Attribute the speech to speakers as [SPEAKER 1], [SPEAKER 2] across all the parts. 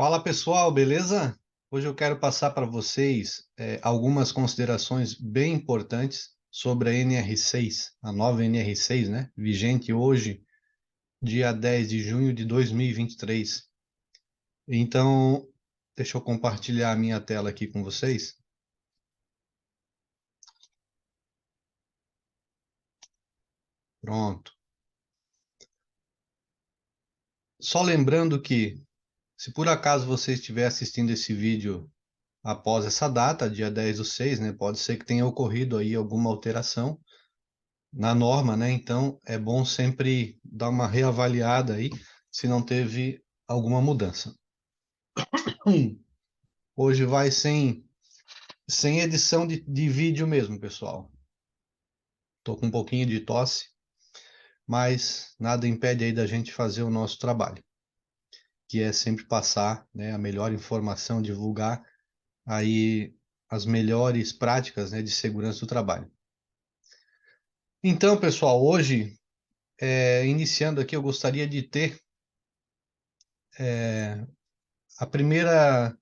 [SPEAKER 1] Fala pessoal, beleza? Hoje eu quero passar para vocês algumas considerações bem importantes sobre a NR6, a nova NR6, né? Vigente hoje, dia 10 de junho de 2023. Então, deixa eu compartilhar a minha tela aqui com vocês. Pronto. Só lembrando que, se por acaso você estiver assistindo esse vídeo após essa data, dia 10/6, né? Pode ser que tenha ocorrido aí alguma alteração na norma, né? Então é bom sempre dar uma reavaliada aí se não teve alguma mudança. Hoje vai sem edição de vídeo mesmo, pessoal. Tô com um pouquinho de tosse, mas nada impede aí da gente fazer o nosso trabalho, que é sempre passar, né, a melhor informação, divulgar aí as melhores práticas, né, de segurança do trabalho. Então, pessoal, hoje, iniciando aqui, eu gostaria de ter a primeira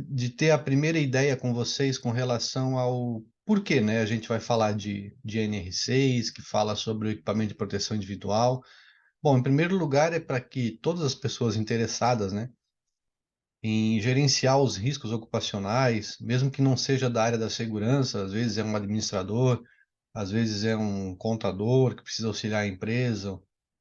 [SPEAKER 1] de ter a primeira ideia com vocês com relação ao porquê, né? A gente vai falar de NR6, que fala sobre o equipamento de proteção individual. Bom, em primeiro lugar, é para que todas as pessoas interessadas, né, em gerenciar os riscos ocupacionais, mesmo que não seja da área da segurança, às vezes é um administrador, às vezes é um contador que precisa auxiliar a empresa,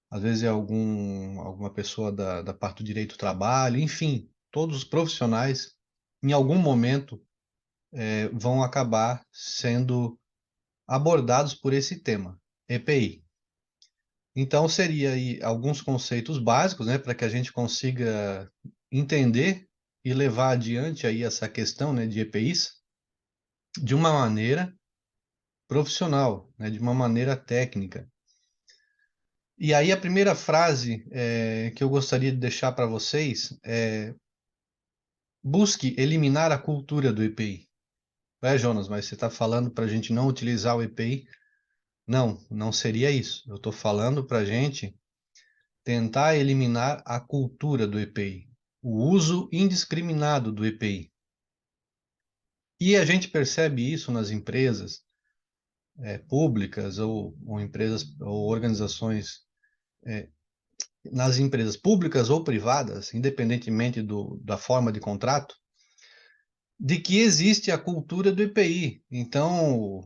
[SPEAKER 1] às vezes é alguma pessoa da parte do direito do trabalho, enfim, todos os profissionais, em algum momento, vão acabar sendo abordados por esse tema, EPI. Então, seria aí alguns conceitos básicos, né, para que a gente consiga entender e levar adiante aí essa questão, né, de EPIs de uma maneira profissional, né, de uma maneira técnica. E aí a primeira frase que eu gostaria de deixar para vocês é: busque eliminar a cultura do EPI. Jonas, mas você está falando para a gente não utilizar o EPI? Não, não seria isso. Eu estou falando para a gente tentar eliminar a cultura do EPI, o uso indiscriminado do EPI. E a gente percebe isso nas empresas públicas ou empresas ou organizações, nas empresas públicas ou privadas, independentemente da forma de contrato, de que existe a cultura do EPI. Então,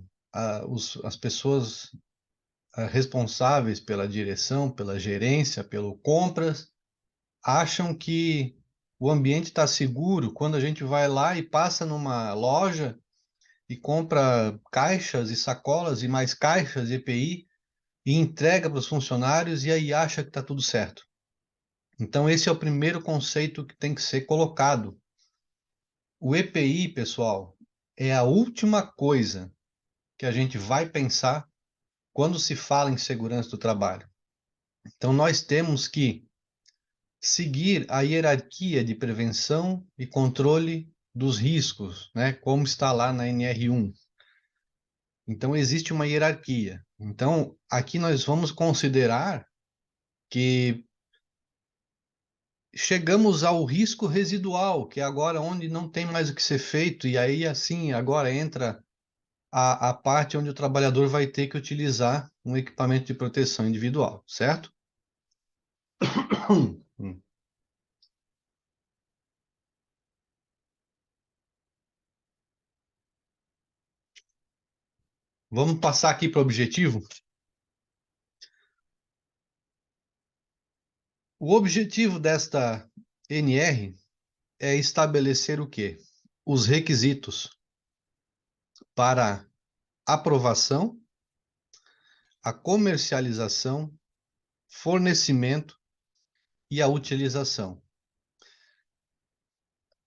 [SPEAKER 1] as pessoas responsáveis pela direção, pela gerência, pelo compras, acham que o ambiente está seguro quando a gente vai lá e passa numa loja e compra caixas e sacolas e mais caixas de EPI e entrega para os funcionários e aí acha que está tudo certo. Então, esse é o primeiro conceito que tem que ser colocado. O EPI, pessoal, é a última coisa que a gente vai pensar quando se fala em segurança do trabalho. Então, nós temos que seguir a hierarquia de prevenção e controle dos riscos, né, como está lá na NR1. Então, existe uma hierarquia. Então, aqui nós vamos considerar que chegamos ao risco residual, que é agora onde não tem mais o que ser feito, e aí, assim, agora entra a parte onde o trabalhador vai ter que utilizar um equipamento de proteção individual, certo? Vamos passar aqui para o objetivo? O objetivo desta NR é estabelecer o quê? Os requisitos para aprovação, a comercialização, fornecimento e a utilização.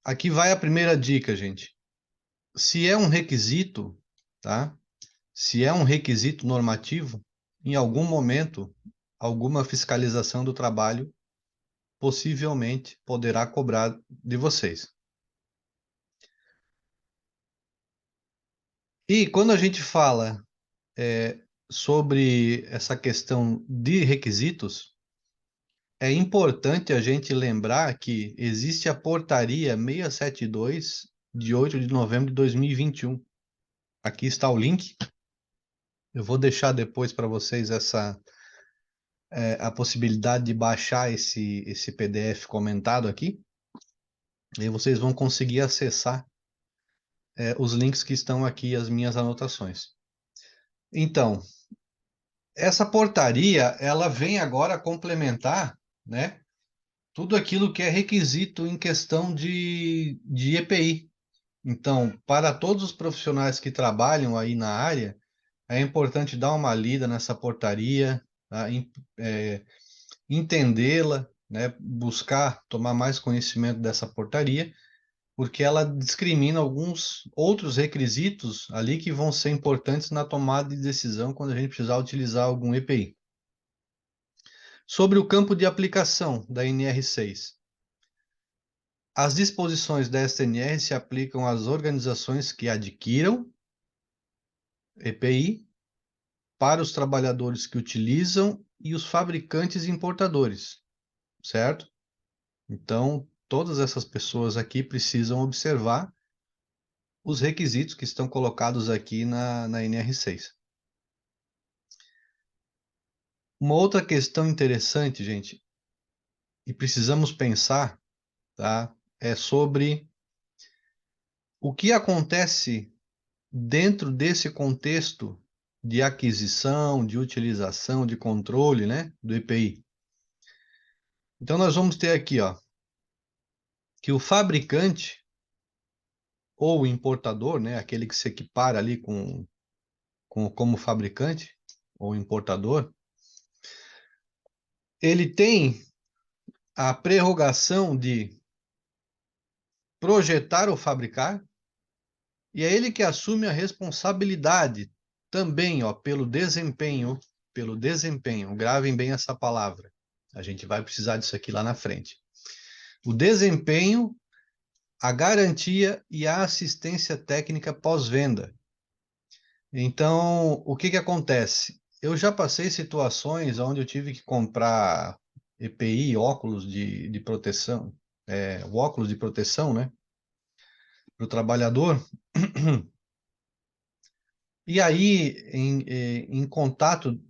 [SPEAKER 1] Aqui vai a primeira dica, gente. Se é um requisito, tá? Se é um requisito normativo, em algum momento, alguma fiscalização do trabalho possivelmente poderá cobrar de vocês. E quando a gente fala sobre essa questão de requisitos, é importante a gente lembrar que existe a portaria 672 de 8 de novembro de 2021. Aqui está o link. Eu vou deixar depois para vocês a possibilidade de baixar esse PDF comentado aqui. E aí vocês vão conseguir acessar os links que estão aqui, as minhas anotações. Então, essa portaria, ela vem agora complementar, né, tudo aquilo que é requisito em questão de EPI. Então, para todos os profissionais que trabalham aí na área, é importante dar uma lida nessa portaria, tá? Entendê-la, né? Buscar tomar mais conhecimento dessa portaria, porque ela discrimina alguns outros requisitos ali que vão ser importantes na tomada de decisão quando a gente precisar utilizar algum EPI. Sobre o campo de aplicação da NR6. As disposições da SNR se aplicam às organizações que adquiram EPI, para os trabalhadores que utilizam e os fabricantes e importadores, certo? Então, todas essas pessoas aqui precisam observar os requisitos que estão colocados aqui na NR6. Uma outra questão interessante, gente, e precisamos pensar, tá? É sobre o que acontece dentro desse contexto de aquisição, de utilização, de controle, né, do EPI. Então, nós vamos ter aqui, ó, que o fabricante ou o importador, né, aquele que se equipara ali como fabricante ou importador, ele tem a prerrogação de projetar ou fabricar, e é ele que assume a responsabilidade também, ó, pelo desempenho, gravem bem essa palavra. A gente vai precisar disso aqui lá na frente. O desempenho, a garantia e a assistência técnica pós-venda. Então, o que que acontece? Eu já passei situações onde eu tive que comprar EPI, óculos de proteção, o óculos de proteção, né, para o trabalhador. E aí, em contato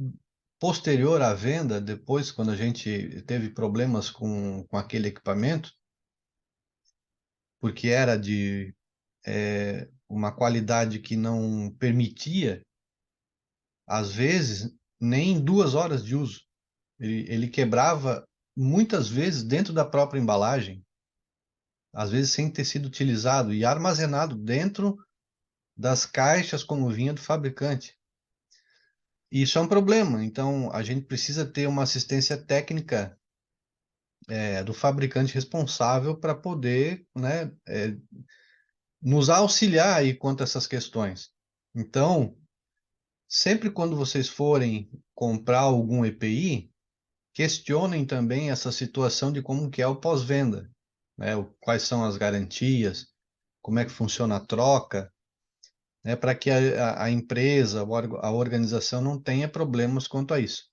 [SPEAKER 1] posterior à venda, depois, quando a gente teve problemas com aquele equipamento, porque era de uma qualidade que não permitia, às vezes, nem 2 horas de uso. Ele quebrava muitas vezes dentro da própria embalagem, às vezes sem ter sido utilizado e armazenado dentro das caixas como vinha do fabricante. E isso é um problema. Então, a gente precisa ter uma assistência técnica do fabricante responsável para poder, né, nos auxiliar aí quanto a essas questões. Então, sempre quando vocês forem comprar algum EPI, questionem também essa situação de como que é o pós-venda, né? Quais são as garantias, como é que funciona a troca, né? Para que a empresa, a organização não tenha problemas quanto a isso.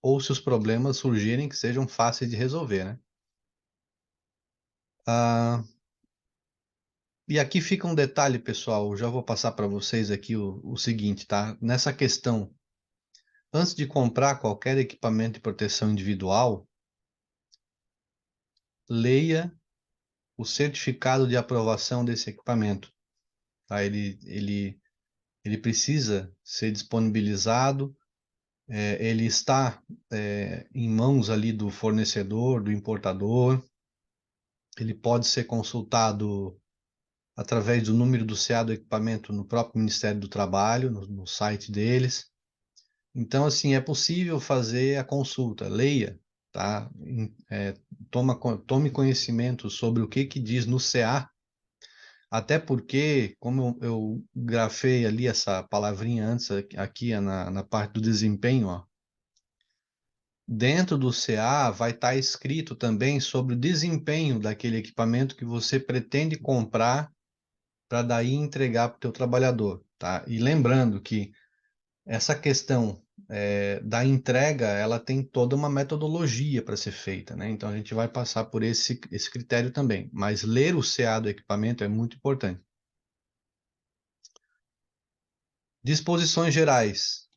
[SPEAKER 1] Ou se os problemas surgirem, que sejam fáceis de resolver, né? Ah, e aqui fica um detalhe, pessoal, eu já vou passar para vocês aqui o seguinte, tá? Nessa questão, antes de comprar qualquer equipamento de proteção individual, leia o certificado de aprovação desse equipamento. Tá? Ele precisa ser disponibilizado, ele está em mãos ali do fornecedor, do importador, ele pode ser consultado através do número do CA do equipamento no próprio Ministério do Trabalho, no site deles. Então, assim, é possível fazer a consulta, leia, tá? Tome conhecimento sobre o que diz no CA. Até porque, como eu grafei ali essa palavrinha antes, aqui na parte do desempenho, ó, dentro do CA vai estar escrito também sobre o desempenho daquele equipamento que você pretende comprar para daí entregar para o teu trabalhador, tá? E lembrando que essa questão da entrega, ela tem toda uma metodologia para ser feita, né? Então a gente vai passar por esse critério também. Mas ler o CA do equipamento é muito importante. Disposições gerais.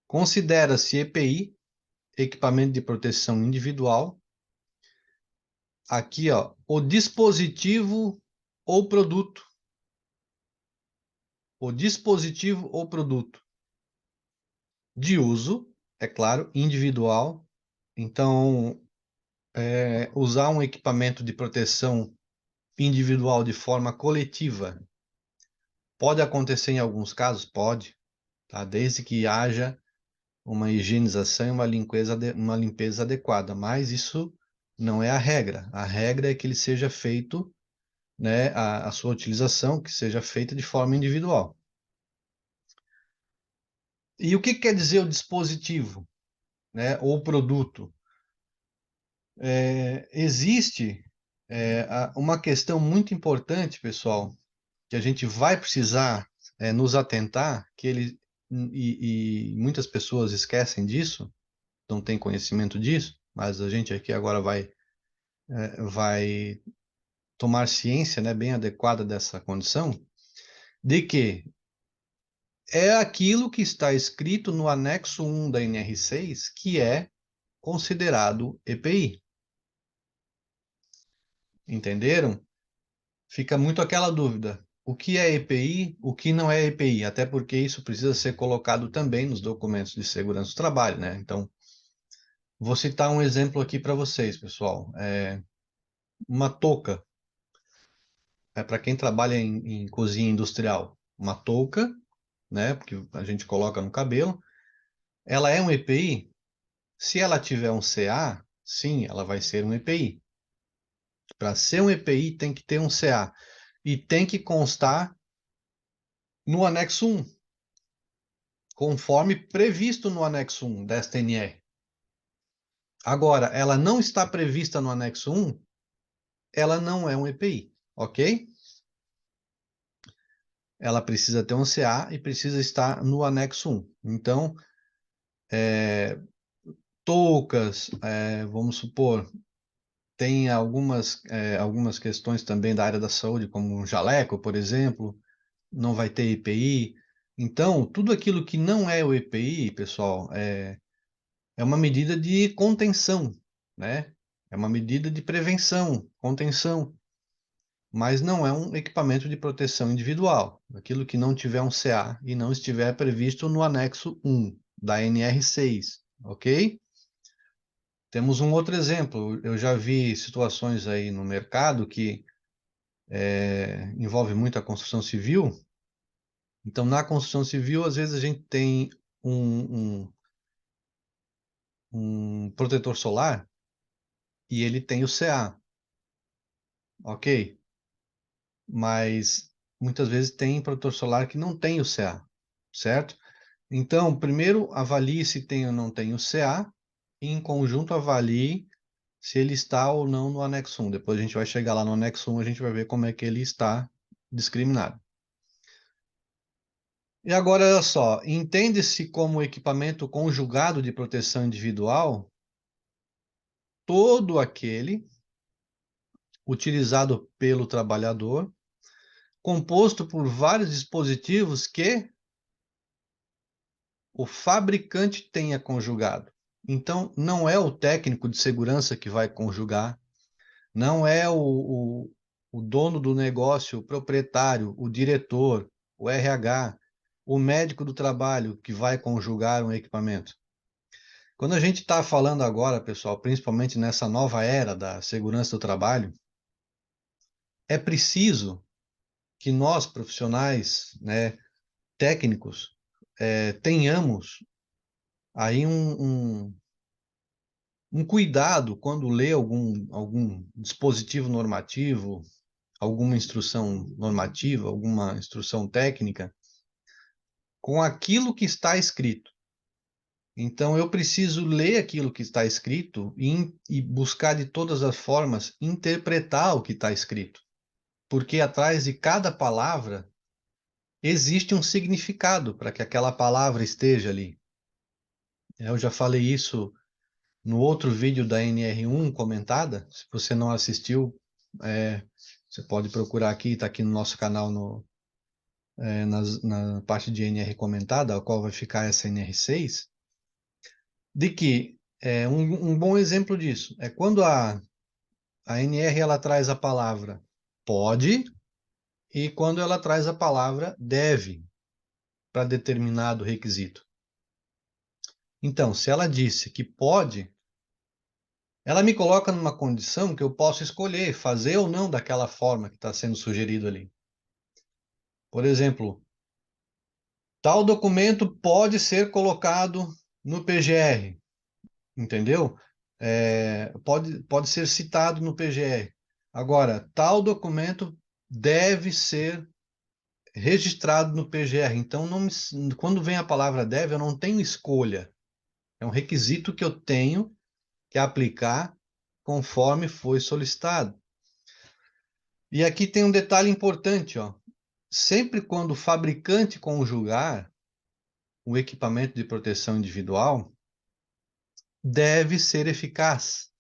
[SPEAKER 1] Considera-se EPI, equipamento de proteção individual. Aqui, ó, o dispositivo ou produto. O dispositivo ou produto de uso, é claro, individual. Então, usar um equipamento de proteção individual de forma coletiva pode acontecer em alguns casos? Pode, tá? Desde que haja uma higienização e uma limpeza adequada, mas isso não é a regra. A regra é que ele seja feito, né, a sua utilização, que seja feita de forma individual. E o que quer dizer o dispositivo, né, ou produto? Existe uma questão muito importante, pessoal, que a gente vai precisar nos atentar, e muitas pessoas esquecem disso, não têm conhecimento disso, mas a gente aqui agora vai tomar ciência, né, bem adequada dessa condição, de que é aquilo que está escrito no anexo 1 da NR6 que é considerado EPI. Entenderam? Fica muito aquela dúvida. O que é EPI, o que não é EPI? Até porque isso precisa ser colocado também nos documentos de segurança do trabalho, né? Então, vou citar um exemplo aqui para vocês, pessoal. Uma touca, para quem trabalha em cozinha industrial. Uma touca, né? Porque a gente coloca no cabelo. Ela é um EPI? Se ela tiver um CA, sim, ela vai ser um EPI. Para ser um EPI, tem que ter um CA. E tem que constar no anexo 1, conforme previsto no anexo 1 desta NR. Agora, ela não está prevista no anexo 1, ela não é um EPI, ok? Ela precisa ter um CA e precisa estar no anexo 1. Então, toucas, vamos supor, tem algumas questões também da área da saúde, como um jaleco, por exemplo, não vai ter EPI. Então, tudo aquilo que não é o EPI, pessoal, é uma medida de contenção, né? É uma medida de prevenção, contenção, mas não é um equipamento de proteção individual. Aquilo que não tiver um CA e não estiver previsto no anexo 1 da NR6, ok? Temos um outro exemplo. Eu já vi situações aí no mercado que envolve muito a construção civil. Então, na construção civil, às vezes a gente tem um protetor solar e ele tem o CA, ok? Mas muitas vezes tem protetor solar que não tem o CA, certo? Então, primeiro avalie se tem ou não tem o CA e, em conjunto, avalie se ele está ou não no anexo 1. Depois a gente vai chegar lá no anexo 1, a gente vai ver como é que ele está discriminado. E agora, olha só, entende-se como equipamento conjugado de proteção individual todo aquele utilizado pelo trabalhador, composto por vários dispositivos que o fabricante tenha conjugado. Então, não é o técnico de segurança que vai conjugar, não é o dono do negócio, o proprietário, o diretor, o RH, o médico do trabalho que vai conjugar um equipamento. Quando a gente está falando agora, pessoal, principalmente nessa nova era da segurança do trabalho, é preciso que nós, profissionais, né, técnicos, tenhamos aí um cuidado quando lê algum dispositivo normativo, alguma instrução normativa, alguma instrução técnica, com aquilo que está escrito. Então, eu preciso ler aquilo que está escrito e buscar de todas as formas interpretar o que está escrito. Porque atrás de cada palavra existe um significado para que aquela palavra esteja ali. Eu já falei isso no outro vídeo da NR1 comentada. Se você não assistiu, você pode procurar aqui, está aqui no nosso canal na parte de NR comentada, a qual vai ficar essa NR6, de que um bom exemplo disso é quando a NR ela traz a palavra pode e quando ela traz a palavra deve para determinado requisito. Então, se ela disse que pode, ela me coloca numa condição que eu posso escolher fazer ou não daquela forma que está sendo sugerido ali. Por exemplo, tal documento pode ser colocado no PGR, entendeu? Pode ser citado no PGR. Agora, tal documento deve ser registrado no PGR. Então, quando vem a palavra deve, eu não tenho escolha. É um requisito que eu tenho que aplicar conforme foi solicitado. E aqui tem um detalhe importante, ó. Sempre quando o fabricante conjugar o equipamento de proteção individual, deve ser eficaz,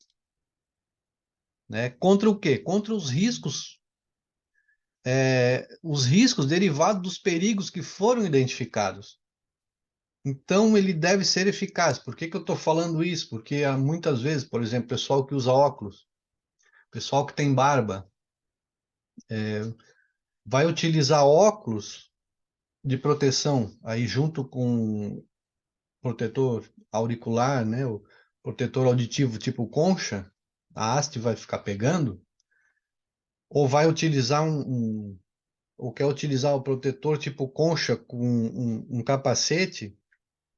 [SPEAKER 1] né? Contra o quê? Contra os riscos derivados dos perigos que foram identificados. Então, ele deve ser eficaz. Por que que eu estou falando isso? Porque muitas vezes, por exemplo, pessoal que usa óculos, pessoal que tem barba, vai utilizar óculos de proteção aí junto com protetor auricular, né? O protetor auditivo tipo concha, a haste vai ficar pegando, ou vai utilizar ou quer utilizar o protetor tipo concha com um capacete,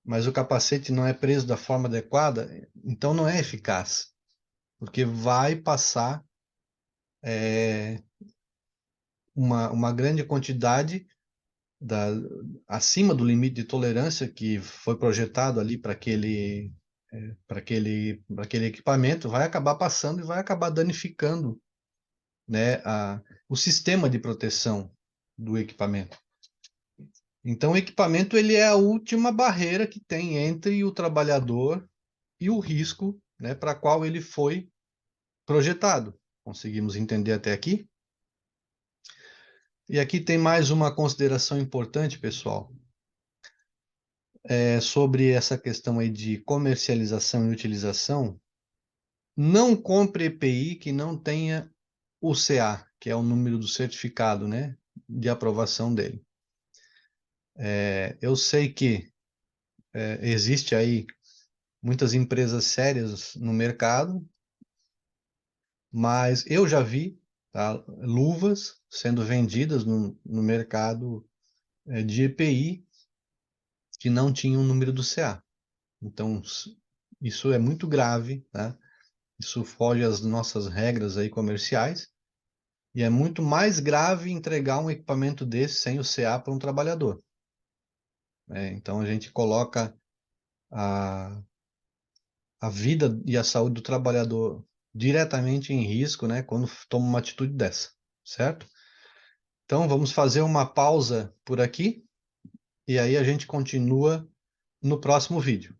[SPEAKER 1] mas o capacete não é preso da forma adequada, então não é eficaz, porque vai passar uma grande quantidade da, acima do limite de tolerância que foi projetado ali para aquele equipamento, vai acabar passando e vai acabar danificando, né, o sistema de proteção do equipamento. Então, o equipamento ele é a última barreira que tem entre o trabalhador e o risco, né, para qual ele foi projetado. Conseguimos entender até aqui? E aqui tem mais uma consideração importante, pessoal, sobre essa questão aí de comercialização e utilização. Não compre EPI que não tenha o CA, que é o número do certificado, né, de aprovação dele. Eu sei que existe aí muitas empresas sérias no mercado, mas eu já vi, tá, luvas sendo vendidas no mercado de EPI que não tinham o número do CA. Então, isso é muito grave, tá? Isso foge às nossas regras aí comerciais e é muito mais grave entregar um equipamento desse sem o CA para um trabalhador. Então, a gente coloca a, a vida e a saúde do trabalhador diretamente em risco, né, quando toma uma atitude dessa, certo? Então, vamos fazer uma pausa por aqui e aí a gente continua no próximo vídeo.